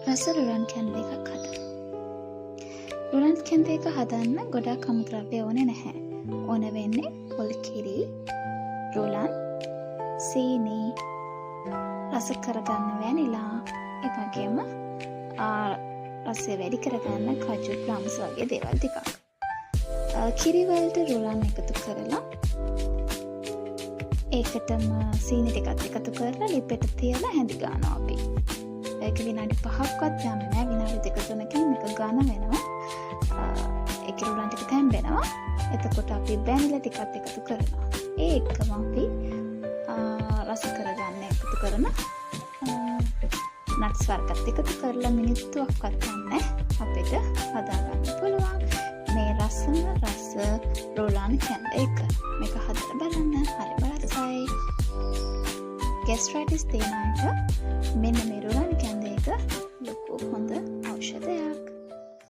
රස රුලන් කැන්ඩි එකක් හදන්න. රුලන් කැන්ඩි එක හදන්න ගොඩාක් අමුද්‍රව්‍ය ඕනේ නැහැ. ඕන වෙන්නේ පොල් කිරි, රුලන්, සීනි, රස කරගන්න වැනිලා, ඒ වගේම රසය වැඩි කරගන්න කජු, ප්ලම්ස් වගේ දේවල් ටිකක්. කිරි වලට රුලන් එකතු කරලා ඒකටම සීනි ටිකත් එකතු කරලා ලිපෙට තියලා හැඳි ගන්නවා අපි. ඒක විනාඩි 5ක්වත් යන්නේ නැහැ. විනාඩි 2-3කින් මේක ගාන වෙනවා. ඒක රුලන් ටික තැම්බෙනවා. එතකොට අපි වැනිලා ටිකත් එකතු කරනවා. ඒ එක්කම අපි රස කරගන්න එකතු කරන නට්ස් වර්ගත් එකතු කරලා මිනිත්තුවක්වත් යන්නේ අපිට හදාගන්න පුළුවන්. මේ රස රුලන් කැන්ඩි එක. මේක හදලා බලන්න. හරිම රසයි. ගැස්ට්‍රයිටිස් තියෙන අයට මෙන්න